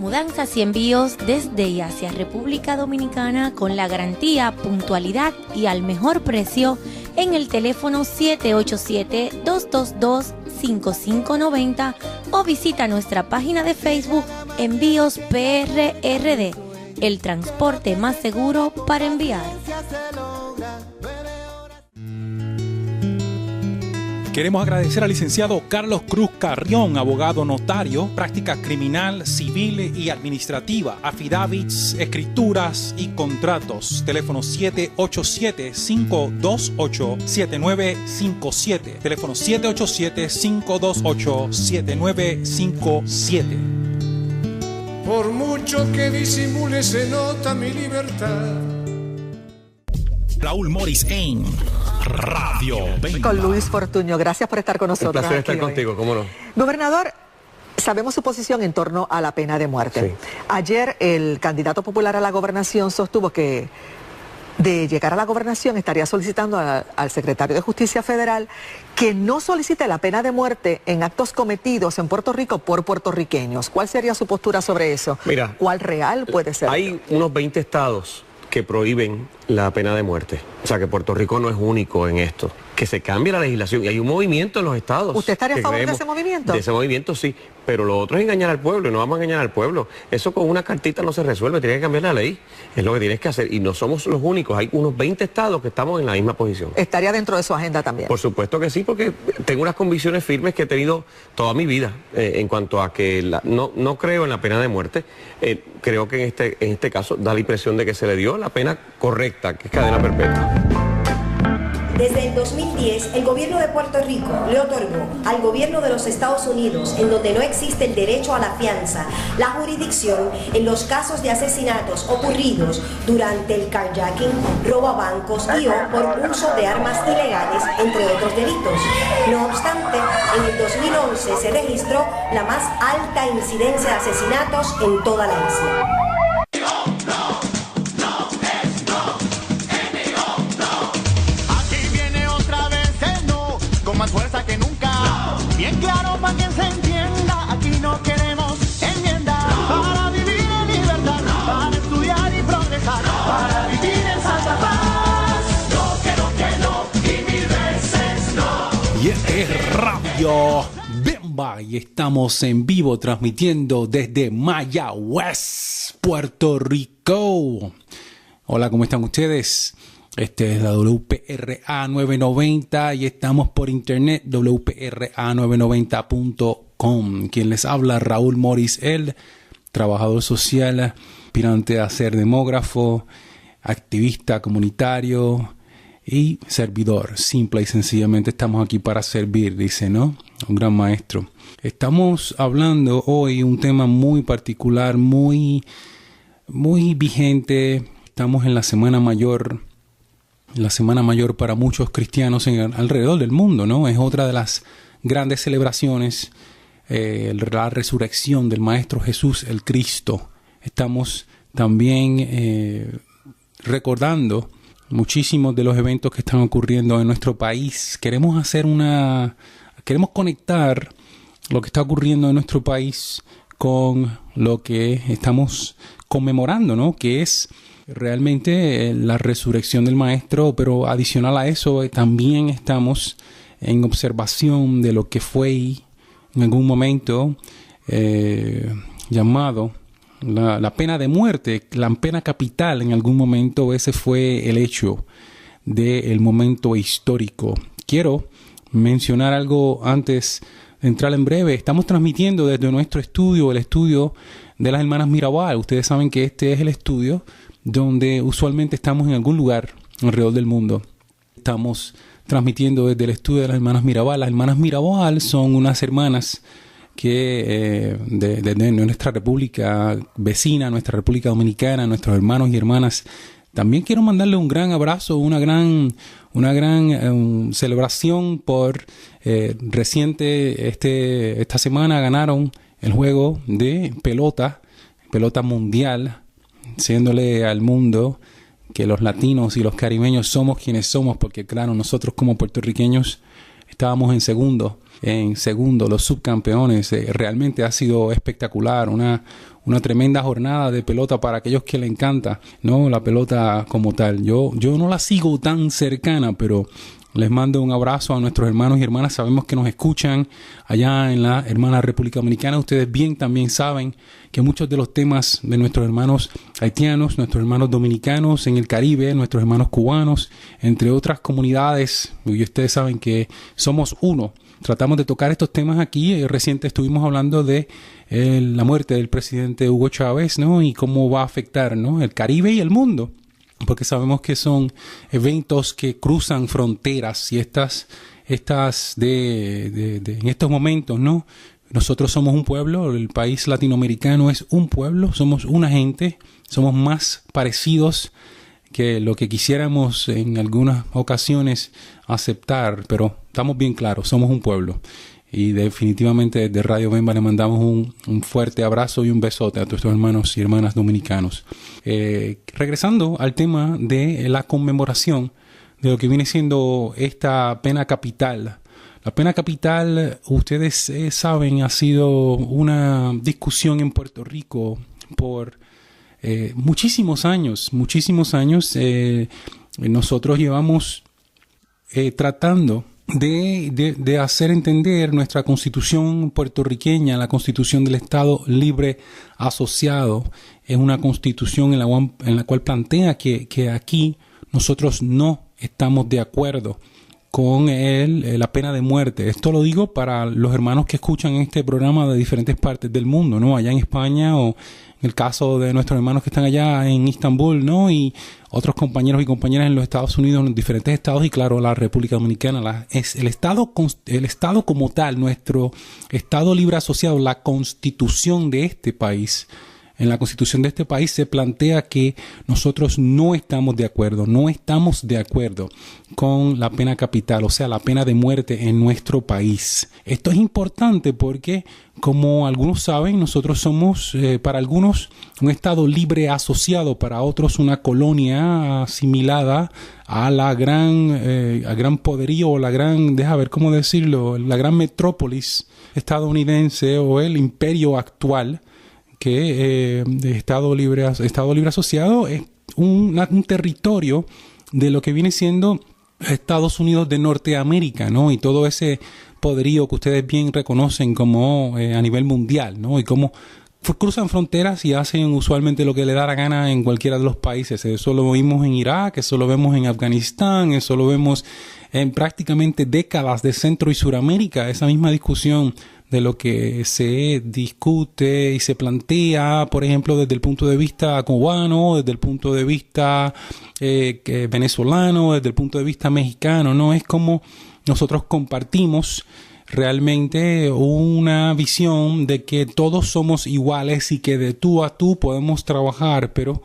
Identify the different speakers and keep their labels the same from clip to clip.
Speaker 1: Mudanzas y envíos desde y hacia República Dominicana con la garantía, puntualidad y al mejor precio en el teléfono 787-222-5590 o visita nuestra página de Facebook Envíos PRRD, el transporte más seguro para enviar.
Speaker 2: Queremos agradecer al licenciado Carlos Cruz Carrión, abogado notario, práctica criminal, civil y administrativa, affidavits, escrituras y contratos. Teléfono 787-528-7957. Teléfono 787-528-7957.
Speaker 3: Por mucho que disimule se nota mi libertad.
Speaker 2: Raúl Morris en Radio Bemba.
Speaker 4: Con Luis Fortuño, gracias por estar con nosotros.
Speaker 5: Un placer estar contigo, cómo no.
Speaker 4: Gobernador, sabemos su posición en torno a la pena de muerte.
Speaker 5: Sí.
Speaker 4: Ayer el candidato popular a la gobernación sostuvo que de llegar a la gobernación estaría solicitando al secretario de Justicia Federal que no solicite la pena de muerte en actos cometidos en Puerto Rico por puertorriqueños. ¿Cuál sería su postura sobre eso?
Speaker 5: Mira,
Speaker 4: ¿cuál real puede ser?
Speaker 5: Hay unos 20 estados que prohíben la pena de muerte. O sea que Puerto Rico no es único en esto. Que se cambie la legislación y hay un movimiento en los estados.
Speaker 4: ¿Usted estaría a favor de ese movimiento?
Speaker 5: De ese movimiento sí, pero lo otro es engañar al pueblo y no vamos a engañar al pueblo. Eso con una cartita no se resuelve, tiene que cambiar la ley. Es lo que tienes que hacer y no somos los únicos. Hay unos 20 estados que estamos en la misma posición.
Speaker 4: ¿Estaría dentro de su agenda también?
Speaker 5: Por supuesto que sí, porque tengo unas convicciones firmes que he tenido toda mi vida en cuanto a que no creo en la pena de muerte. Creo que en este caso da la impresión de que se le dio la pena correcta, que es cadena perpetua.
Speaker 6: Desde el 2010, el gobierno de Puerto Rico le otorgó al gobierno de los Estados Unidos, en donde no existe el derecho a la fianza, la jurisdicción en los casos de asesinatos ocurridos durante el carjacking, robo a bancos y o por uso de armas ilegales, entre otros delitos. No obstante, en el 2011 se registró la más alta incidencia de asesinatos en toda la isla.
Speaker 7: Más fuerza que nunca, bien claro para que se entienda, aquí no queremos enmienda, para vivir en libertad, para estudiar y progresar, para vivir en santa paz, no, y mil veces no.
Speaker 2: Y este es Radio Bemba y estamos en vivo transmitiendo desde Mayagüez, Puerto Rico. Hola, ¿cómo están ustedes? Este es la WPRA 990 y estamos por internet WPRA990.com. Quien les habla, Raúl Morris, el trabajador social, aspirante a ser demógrafo, activista comunitario y servidor. Simple y sencillamente estamos aquí para servir, dice, ¿no? Un gran maestro. Estamos hablando hoy un tema muy particular, muy vigente. Estamos en la Semana Mayor. La Semana Mayor para muchos cristianos alrededor del mundo, ¿no? Es otra de las grandes celebraciones, la resurrección del Maestro Jesús, el Cristo. Estamos también recordando muchísimos de los eventos que están ocurriendo en nuestro país. Queremos conectar lo que está ocurriendo en nuestro país con lo que estamos conmemorando, ¿no? Que es realmente la resurrección del Maestro, pero adicional a eso también estamos en observación de lo que fue en algún momento llamado la pena de muerte, la pena capital. En algún momento ese fue el hecho del momento histórico. Quiero mencionar algo antes de entrar en breve. Estamos transmitiendo desde nuestro estudio, el estudio de las hermanas Mirabal. Ustedes saben que este es el estudio donde usualmente estamos en algún lugar alrededor del mundo. Estamos transmitiendo desde el estudio de las hermanas Mirabal. Las hermanas Mirabal son unas hermanas que de nuestra república vecina, nuestra República Dominicana, nuestros hermanos y hermanas. También quiero mandarle un gran abrazo, una gran celebración por esta semana ganaron el juego de pelota mundial, diciéndole al mundo que los latinos y los caribeños somos quienes somos, porque claro, nosotros como puertorriqueños estábamos en segundo en segundo, los subcampeones. Realmente ha sido espectacular, una tremenda jornada de pelota para aquellos que le encanta, ¿no? La pelota como tal. Yo no la sigo tan cercana, pero les mando un abrazo a nuestros hermanos y hermanas. Sabemos que nos escuchan allá en la hermana República Dominicana. Ustedes bien también saben que muchos de los temas de nuestros hermanos haitianos, nuestros hermanos dominicanos en el Caribe, nuestros hermanos cubanos, entre otras comunidades, y ustedes saben que somos uno. Tratamos de tocar estos temas aquí. Reciente estuvimos hablando de la muerte del presidente Hugo Chávez, ¿no? Y cómo va a afectar, ¿no?, el Caribe y el mundo. Porque sabemos que son eventos que cruzan fronteras y en estos momentos, ¿no? Nosotros somos un pueblo, el país latinoamericano es un pueblo, somos una gente, somos más parecidos que lo que quisiéramos en algunas ocasiones aceptar, pero estamos bien claros, somos un pueblo. Y definitivamente desde Radio Bemba le mandamos un fuerte abrazo y un besote a nuestros hermanos y hermanas dominicanos. Regresando al tema de la conmemoración de lo que viene siendo esta pena capital. La pena capital, ustedes saben, ha sido una discusión en Puerto Rico por muchísimos años. Nosotros llevamos tratando de hacer entender nuestra constitución puertorriqueña, la constitución del Estado Libre Asociado. Es una constitución en la cual plantea que aquí nosotros no estamos de acuerdo con la pena de muerte. Esto lo digo para los hermanos que escuchan este programa de diferentes partes del mundo, ¿no? Allá en España, o en el caso de nuestros hermanos que están allá en Estambul, ¿no? Y otros compañeros y compañeras en los Estados Unidos, en los diferentes estados, y claro, la República Dominicana. Es el Estado como tal, nuestro Estado Libre Asociado, la constitución de este país. En la constitución de este país se plantea que nosotros no estamos de acuerdo con la pena capital, o sea, la pena de muerte en nuestro país. Esto es importante porque, como algunos saben, nosotros somos, para algunos, un Estado libre asociado, para otros una colonia asimilada a la gran poderío, o la gran metrópolis estadounidense, o el imperio actual, que Estado Libre Asociado es un territorio de lo que viene siendo Estados Unidos de Norteamérica, ¿no? Y todo ese poderío que ustedes bien reconocen como a nivel mundial, ¿no? Y cómo cruzan fronteras y hacen usualmente lo que le da la gana en cualquiera de los países. Eso lo vimos en Irak, eso lo vemos en Afganistán, eso lo vemos en prácticamente décadas de Centro y Suramérica. Esa misma discusión de lo que se discute y se plantea, por ejemplo, desde el punto de vista cubano, desde el punto de vista venezolano, desde el punto de vista mexicano, ¿no? Es como nosotros compartimos realmente una visión de que todos somos iguales y que de tú a tú podemos trabajar, pero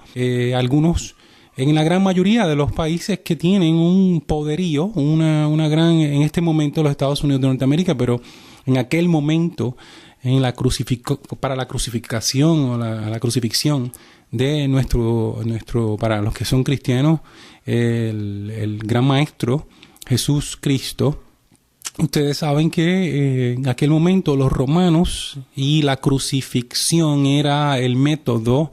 Speaker 2: algunos, en la gran mayoría de los países que tienen un poderío, en este momento los Estados Unidos de Norteamérica, pero en aquel momento, para la crucifixión o la crucifixión de nuestro, para los que son cristianos, el gran maestro Jesús Cristo. Ustedes saben que en aquel momento los romanos, y la crucifixión era el método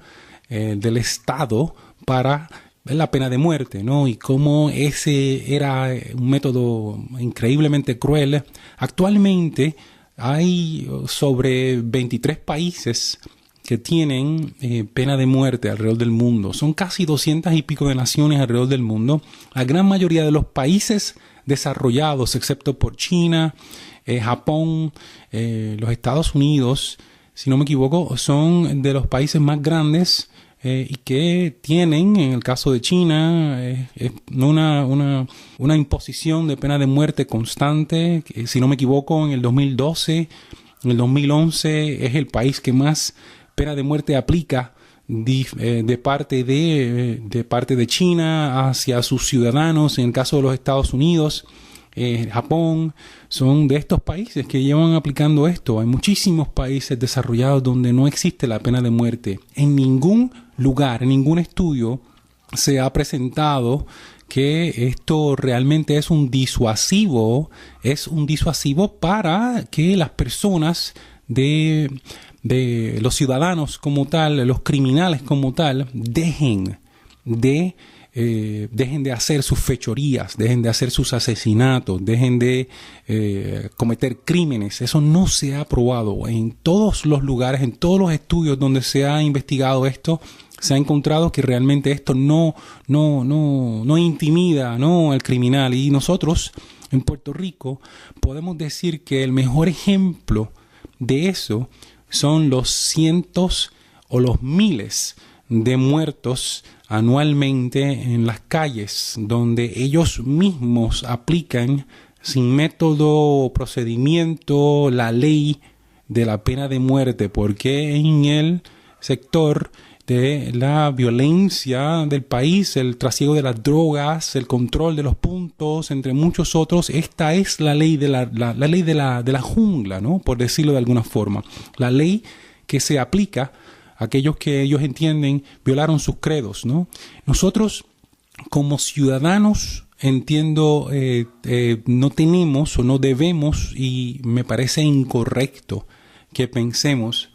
Speaker 2: del Estado para la pena de muerte, ¿no? Y cómo ese era un método increíblemente cruel. Actualmente hay sobre 23 países que tienen pena de muerte alrededor del mundo. Son casi 200 y pico de naciones alrededor del mundo. La gran mayoría de los países desarrollados, excepto por China, Japón, los Estados Unidos, si no me equivoco, son de los países más grandes y que tienen, en el caso de China, una imposición de pena de muerte constante. Si no me equivoco, en el 2012, en el 2011 es el país que más pena de muerte aplica de parte de China hacia sus ciudadanos. En el caso de los Estados Unidos, Japón, son de estos países que llevan aplicando esto. Hay muchísimos países desarrollados donde no existe la pena de muerte. En ningún lugar, en ningún estudio se ha presentado que esto realmente es un disuasivo para que las personas de los ciudadanos como tal, los criminales como tal, dejen de hacer sus fechorías, dejen de hacer sus asesinatos, dejen de cometer crímenes. Eso no se ha probado. En todos los lugares, en todos los estudios donde se ha investigado esto, se ha encontrado que realmente esto no intimida, ¿no?, al criminal. Y nosotros en Puerto Rico podemos decir que el mejor ejemplo de eso son los cientos o los miles de muertos anualmente en las calles, donde ellos mismos aplican sin método o procedimiento la ley de la pena de muerte, porque en el sector de la violencia del país, el trasiego de las drogas, el control de los puntos, entre muchos otros, esta es la ley de la ley de la jungla, ¿no?, por decirlo de alguna forma, la ley que se aplica a aquellos que ellos entienden violaron sus credos, ¿no? Nosotros como ciudadanos, entiendo, no tenemos o no debemos, y me parece incorrecto que pensemos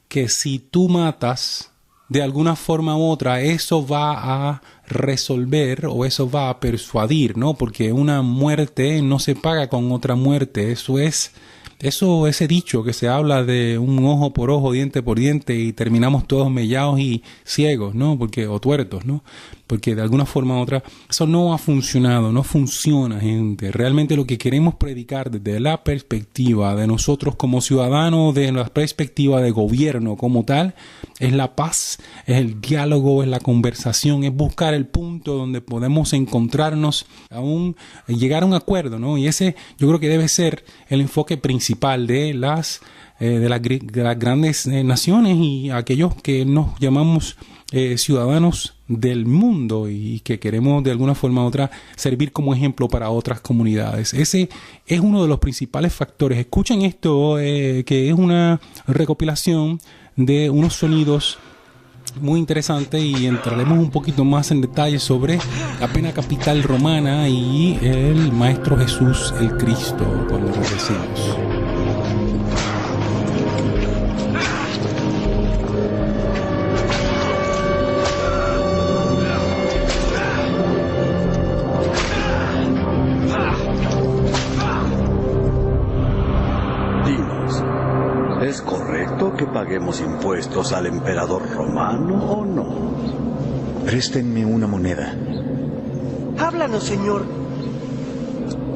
Speaker 2: que si tú matas de alguna forma u otra, eso va a resolver o eso va a persuadir, ¿no? Porque una muerte no se paga con otra muerte. Ese dicho que se habla de un ojo por ojo, diente por diente, y terminamos todos mellados y ciegos, ¿no? O tuertos, ¿no? Porque de alguna forma u otra eso no ha funcionado, no funciona, gente. Realmente lo que queremos predicar desde la perspectiva de nosotros como ciudadanos, de la perspectiva de gobierno como tal, es la paz, es el diálogo, es la conversación, es buscar el punto donde podemos encontrarnos, llegar a un acuerdo, ¿no? Y ese yo creo que debe ser el enfoque principal de las grandes naciones y aquellos que nos llamamos ciudadanos del mundo y que queremos de alguna forma u otra servir como ejemplo para otras comunidades. Ese es uno de los principales factores. Escuchen esto, que es una recopilación de unos sonidos muy interesantes, y entraremos un poquito más en detalle sobre la pena capital romana y el Maestro Jesús el Cristo cuando regresemos.
Speaker 8: ¿Es correcto que paguemos impuestos al emperador romano o no?
Speaker 9: Préstenme una moneda.
Speaker 10: Háblanos, señor.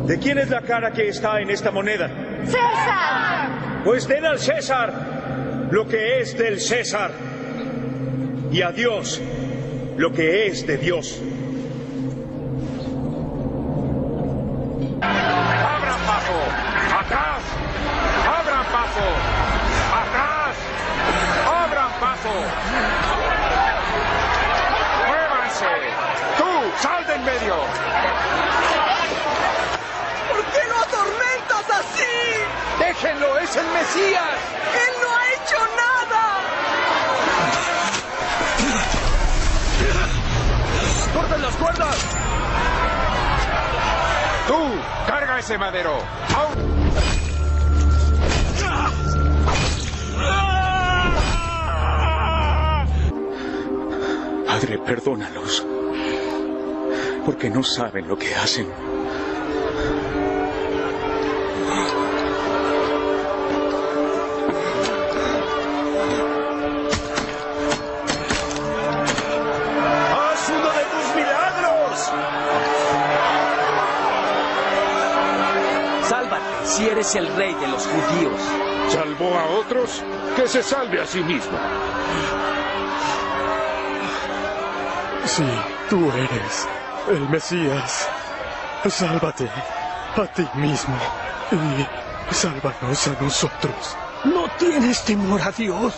Speaker 11: ¿De quién es la cara que está en esta moneda?
Speaker 10: ¡César!
Speaker 11: Pues den al César lo que es del César, y a Dios lo que es de Dios. ¡Abran paso! ¡Atrás! ¡Abran paso! ¡Atrás! ¡Abran paso! ¡Muévanse! ¡Tú, sal del medio!
Speaker 10: ¿Por qué lo atormentas así?
Speaker 11: ¡Déjenlo! ¡Es el Mesías!
Speaker 10: ¡Él no ha hecho nada!
Speaker 11: ¡Corten las cuerdas! ¡Tú, carga ese madero!
Speaker 9: Padre, perdónalos, porque no saben lo que hacen.
Speaker 11: ¡Haz uno de tus milagros!
Speaker 10: Sálvate, si eres el rey de los judíos.
Speaker 11: ¿Salvó a otros? Que se salve a sí mismo.
Speaker 12: Sí, tú eres el Mesías. Sálvate a ti mismo y sálvanos a nosotros.
Speaker 10: ¿No tienes temor a Dios?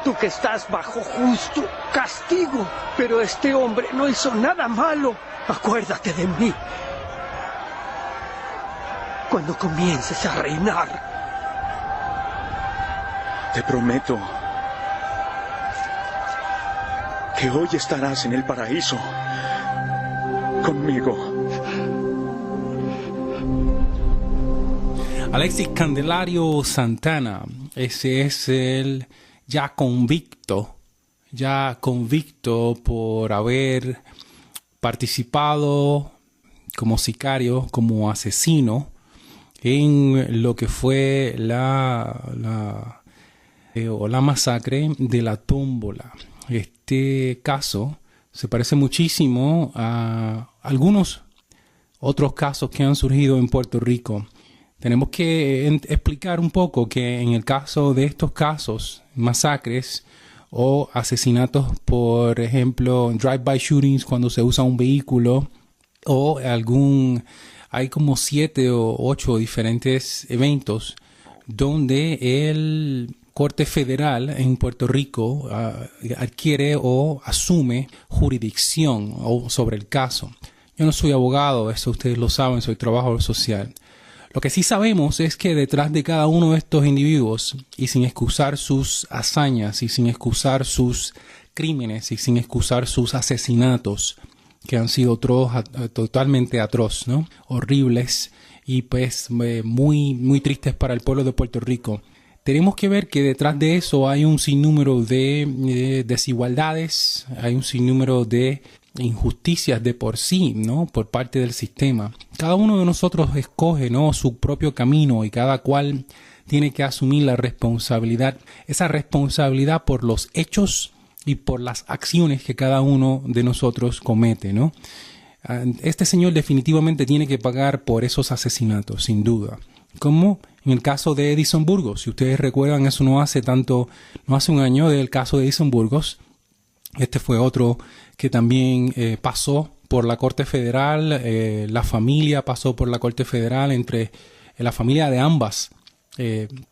Speaker 10: Tú que estás bajo justo castigo. Pero este hombre no hizo nada malo. Acuérdate de mí cuando comiences a reinar.
Speaker 9: Te prometo que hoy estarás en el paraíso conmigo.
Speaker 2: Alexis Candelario Santana, ese es el ya convicto por haber participado como sicario, como asesino en lo que fue la masacre de la Tómbola. Este caso se parece muchísimo a algunos otros casos que han surgido en Puerto Rico. Tenemos que explicar un poco que en el caso de estos casos, masacres o asesinatos, por ejemplo, drive-by shootings cuando se usa un vehículo o hay como 7 o 8 diferentes eventos donde el Corte Federal en Puerto Rico adquiere o asume jurisdicción sobre el caso. Yo no soy abogado, eso ustedes lo saben, soy trabajador social. Lo que sí sabemos es que detrás de cada uno de estos individuos, y sin excusar sus hazañas, y sin excusar sus crímenes, y sin excusar sus asesinatos, que han sido totalmente atroz, ¿no? Horribles y pues muy, muy tristes para el pueblo de Puerto Rico. Tenemos que ver que detrás de eso hay un sinnúmero de desigualdades, hay un sinnúmero de injusticias de por sí, ¿no? Por parte del sistema. Cada uno de nosotros escoge, ¿no?, su propio camino y cada cual tiene que asumir la responsabilidad, esa responsabilidad por los hechos y por las acciones que cada uno de nosotros comete, ¿no? Este señor definitivamente tiene que pagar por esos asesinatos, sin duda. Como en el caso de Edison Burgos. Si ustedes recuerdan, eso no hace un año del caso de Edison Burgos. Este fue otro que también pasó por la Corte Federal. La familia pasó por la Corte Federal, entre la familia de ambas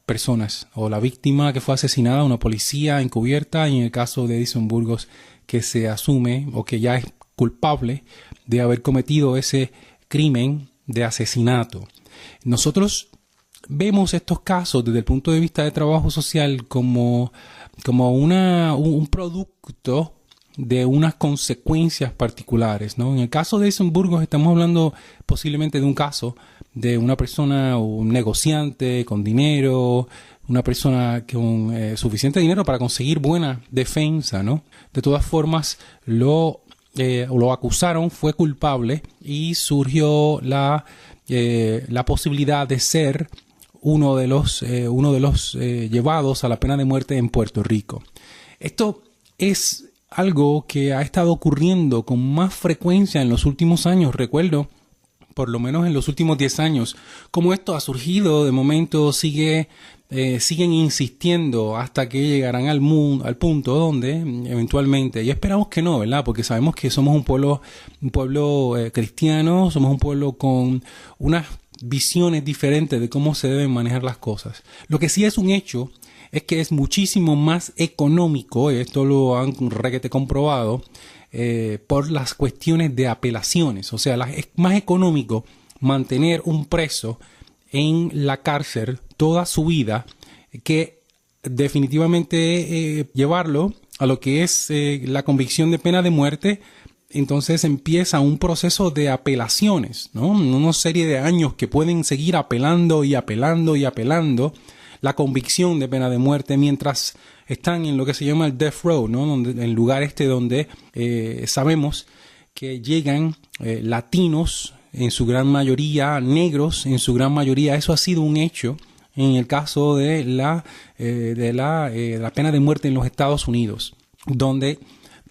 Speaker 2: personas, o la víctima que fue asesinada, una policía encubierta, y en el caso de Edison Burgos, que se asume o que ya es culpable de haber cometido ese crimen de asesinato. Nosotros vemos estos casos desde el punto de vista de trabajo social como un producto de unas consecuencias particulares, ¿no? En el caso de Edison Burgos estamos hablando posiblemente de un caso de una persona, un negociante con dinero, una persona con suficiente dinero para conseguir buena defensa, ¿no? De todas formas, lo acusaron, fue culpable y surgió la posibilidad de ser uno de los llevados a la pena de muerte en Puerto Rico. Esto es algo que ha estado ocurriendo con más frecuencia en los últimos años. Recuerdo, por lo menos en los últimos 10 años, cómo esto ha surgido. De momento siguen insistiendo hasta que llegarán al punto donde eventualmente, y esperamos que no, ¿verdad? Porque sabemos que somos un pueblo cristiano, somos un pueblo con unas visiones diferentes de cómo se deben manejar las cosas. Lo que sí es un hecho es que es muchísimo más económico, esto lo han requete comprobado, por las cuestiones de apelaciones. O sea, es más económico mantener un preso en la cárcel toda su vida que definitivamente llevarlo a lo que es la convicción de pena de muerte. Entonces empieza un proceso de apelaciones, ¿no? Una serie de años que pueden seguir apelando y apelando y apelando la convicción de pena de muerte mientras están en lo que se llama el death row, ¿no? El lugar donde sabemos que llegan latinos, en su gran mayoría, negros, en su gran mayoría. Eso ha sido un hecho en el caso de la pena de muerte en los Estados Unidos, donde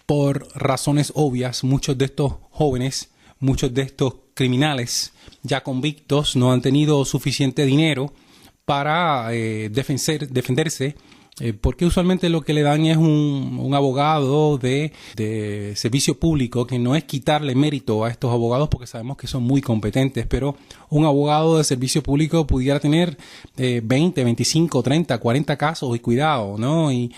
Speaker 2: por razones obvias muchos de estos jóvenes, muchos de estos criminales ya convictos no han tenido suficiente dinero para defenderse, porque usualmente lo que le dan es un abogado de servicio público, que no es quitarle mérito a estos abogados porque sabemos que son muy competentes, pero un abogado de servicio público pudiera tener 20, 25, 30, 40 casos, y cuidado, ¿no? Y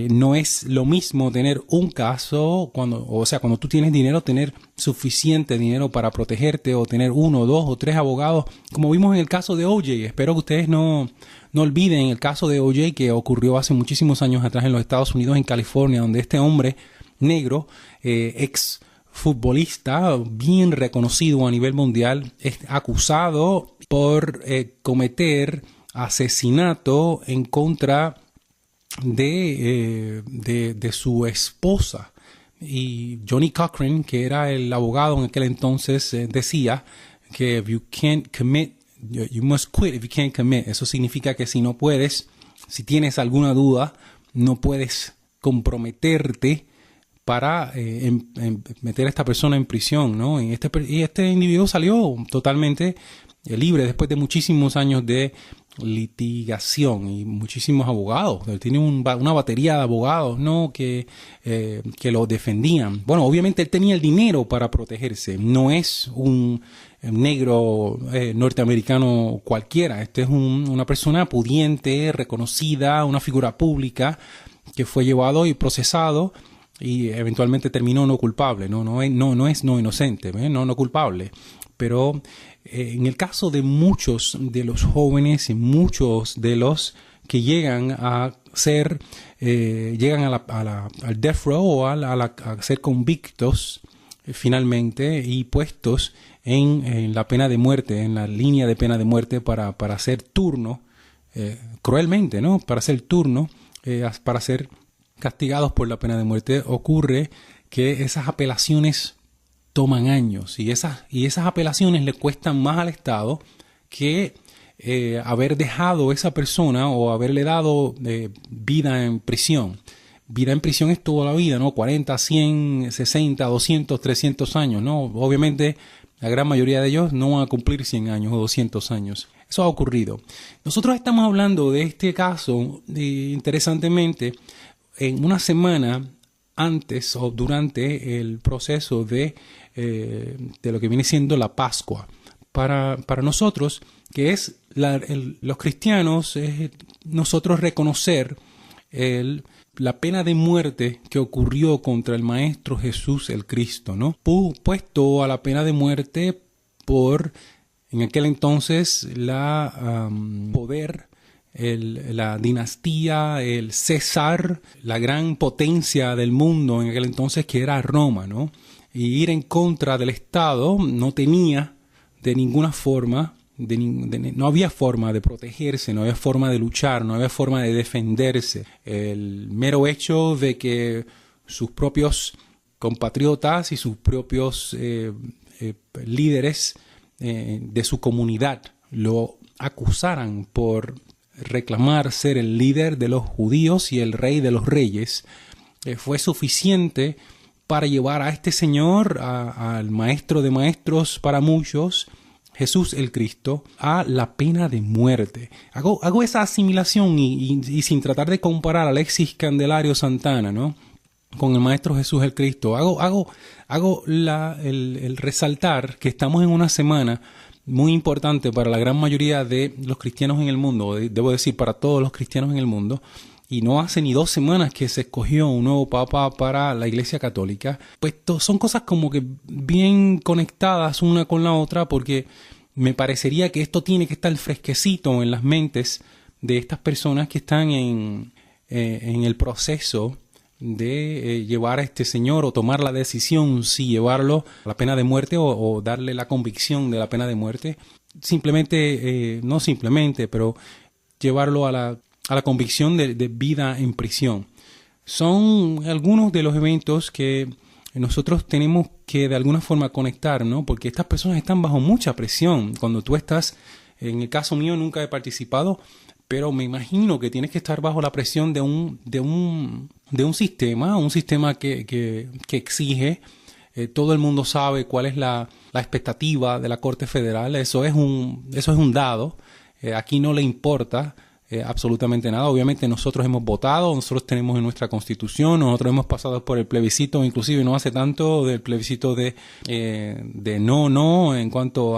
Speaker 2: no es lo mismo tener un caso, cuando tú tienes dinero, tener suficiente dinero para protegerte, o tener 1, 2 o 3 abogados, como vimos en el caso de O.J. Espero que ustedes no olviden el caso de O.J., que ocurrió hace muchísimos años atrás en los Estados Unidos, en California, donde este hombre negro, ex futbolista bien reconocido a nivel mundial, es acusado por cometer asesinato en contra de su esposa. Y Johnny Cochran, que era el abogado en aquel entonces, decía que if you can't commit, you must quit if you can't commit. Eso significa que si no puedes, si tienes alguna duda, no puedes comprometerte para meter a esta persona en prisión, ¿no? Y este individuo salió totalmente libre después de muchísimos años de litigación y muchísimos abogados. Él tiene una batería de abogados, ¿no? que lo defendían. Bueno, obviamente él tenía el dinero para protegerse. No es un negro norteamericano cualquiera. Este es una persona pudiente, reconocida, una figura pública que fue llevado y procesado y eventualmente terminó no culpable. No es no inocente, no culpable. Pero en el caso de muchos de los jóvenes y muchos de los que llegan a ser, al death row o a ser convictos finalmente y puestos en la pena de muerte, en la línea de pena de muerte para hacer turno, cruelmente, ¿no? Para hacer turno, para ser castigados por la pena de muerte, ocurre que esas apelaciones toman años y esas apelaciones le cuestan más al Estado que haber dejado a esa persona o haberle dado vida en prisión. Vida en prisión es toda la vida, ¿no? 40, 100, 60, 200, 300 años, ¿no? Obviamente la gran mayoría de ellos no van a cumplir 100 años o 200 años. Eso ha ocurrido. Nosotros estamos hablando de este caso, interesantemente, en una semana antes o durante el proceso de lo que viene siendo la Pascua. Para nosotros, que es los cristianos, es nosotros reconocer la pena de muerte que ocurrió contra el Maestro Jesús el Cristo, ¿no? Puesto a la pena de muerte por, en aquel entonces, la dinastía, el César, la gran potencia del mundo en aquel entonces que era Roma, ¿no? Y ir en contra del Estado no tenía de ninguna forma, no había forma de protegerse, no había forma de luchar, no había forma de defenderse. El mero hecho de que sus propios compatriotas y sus propios líderes de su comunidad lo acusaran por reclamar ser el líder de los judíos y el rey de los reyes, fue suficiente para llevar a este señor, al maestro de maestros para muchos, Jesús el Cristo, a la pena de muerte. Hago esa asimilación y sin tratar de comparar a Alexis Candelario Santana, ¿no?, con el Maestro Jesús el Cristo. Hago el resaltar que estamos en una semana muy importante para la gran mayoría de los cristianos en el mundo, debo decir para todos los cristianos en el mundo, y no hace ni 2 semanas que se escogió un nuevo papa para la Iglesia Católica. Pues son cosas como que bien conectadas una con la otra, porque me parecería que esto tiene que estar fresquecito en las mentes de estas personas que están en el proceso de llevar a este señor o tomar la decisión si llevarlo a la pena de muerte o darle la convicción de la pena de muerte. No simplemente, pero llevarlo a la convicción de vida en prisión. Son algunos de los eventos que nosotros tenemos que de alguna forma conectar, ¿no? Porque estas personas están bajo mucha presión. Cuando tú estás, en el caso mío nunca he participado, pero me imagino que tienes que estar bajo la presión de un sistema que exige. Todo el mundo sabe cuál es la expectativa de la Corte Federal. Eso es un dado. Aquí no le importa absolutamente nada. Obviamente nosotros hemos votado, nosotros tenemos en nuestra Constitución, nosotros hemos pasado por el plebiscito, inclusive no hace tanto, del plebiscito de no en cuanto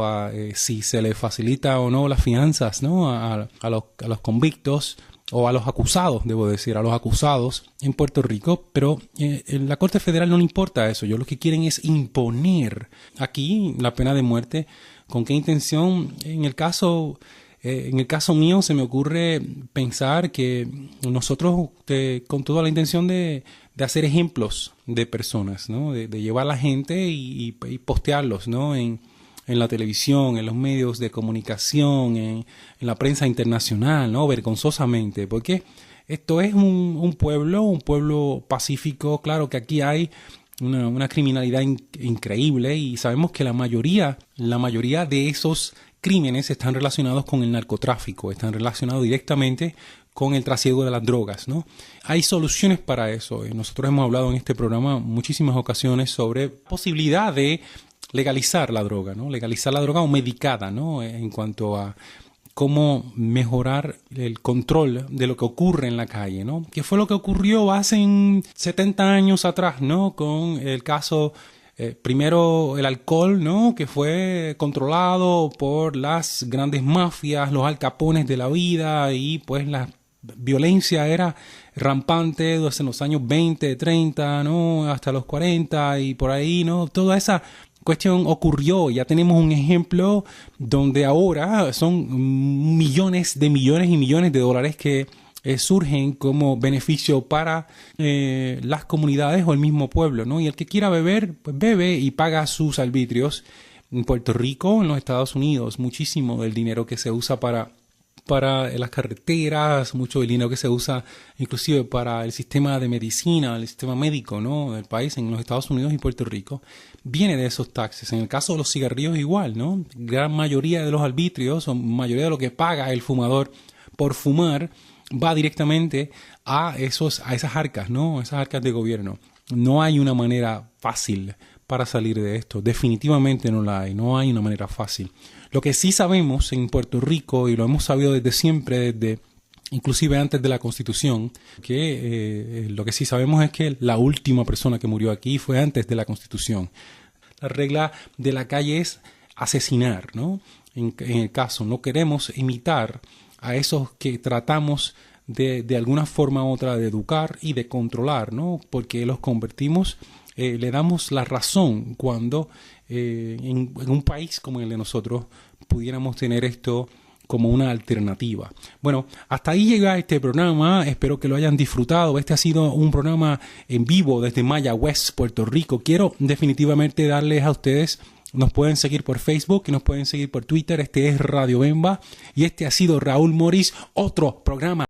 Speaker 2: a si se le facilita o no las fianzas, ¿no?, a los convictos o a los acusados, debo decir, a los acusados en Puerto Rico. Pero en la Corte Federal no le importa eso. Ellos lo que quieren es imponer aquí la pena de muerte. ¿Con qué intención? En el caso En el caso mío se me ocurre pensar que nosotros, con toda la intención de hacer ejemplos de personas, ¿no? De llevar a la gente y postearlos, ¿no? En la televisión, en los medios de comunicación, en la prensa internacional, ¿no? Vergonzosamente, porque esto es un pueblo pacífico. Claro que aquí hay una criminalidad increíble y sabemos que la mayoría de esos crímenes están relacionados con el narcotráfico, están relacionados directamente con el trasiego de las drogas, ¿no? Hay soluciones para eso. Nosotros hemos hablado en este programa muchísimas ocasiones sobre posibilidad de legalizar la droga, ¿no? Legalizar la droga o medicada, ¿no? En cuanto a cómo mejorar el control de lo que ocurre en la calle, ¿no? ¿Qué fue lo que ocurrió hace 70 años atrás, ¿no? Con el caso, primero el alcohol, ¿no? Que fue controlado por las grandes mafias, los Al Capones de la vida, y pues la violencia era rampante desde los años 20, 30, ¿no? Hasta los 40 y por ahí, ¿no? Toda esa cuestión ocurrió. Ya tenemos un ejemplo donde ahora son millones y millones de dólares que surgen como beneficio para las comunidades o el mismo pueblo, ¿no? Y el que quiera beber, pues bebe y paga sus arbitrios. En Puerto Rico, en los Estados Unidos, muchísimo del dinero que se usa para las carreteras, mucho del dinero que se usa inclusive para el sistema de medicina, el sistema médico, ¿no? Del país, en los Estados Unidos y Puerto Rico, viene de esos taxes. En el caso de los cigarrillos igual, ¿no? Gran mayoría de los arbitrios, o mayoría de lo que paga el fumador por fumar, va directamente a esas arcas, ¿no? Esas arcas de gobierno. No hay una manera fácil para salir de esto. Definitivamente no la hay. No hay una manera fácil. Lo que sí sabemos en Puerto Rico, y lo hemos sabido desde siempre, desde inclusive antes de la Constitución, que lo que sí sabemos es que la última persona que murió aquí fue antes de la Constitución. La regla de la calle es asesinar, ¿no? En el caso, no queremos imitar a esos que tratamos de alguna forma u otra de educar y de controlar, ¿no? Porque los convertimos, le damos la razón cuando en un país como el de nosotros pudiéramos tener esto como una alternativa. Bueno, hasta ahí llega este programa. Espero que lo hayan disfrutado. Este ha sido un programa en vivo desde Mayagüez, Puerto Rico. Quiero definitivamente darles a ustedes, nos pueden seguir por Facebook y nos pueden seguir por Twitter. Este es Radio Bemba y este ha sido Raúl Morris, otro programa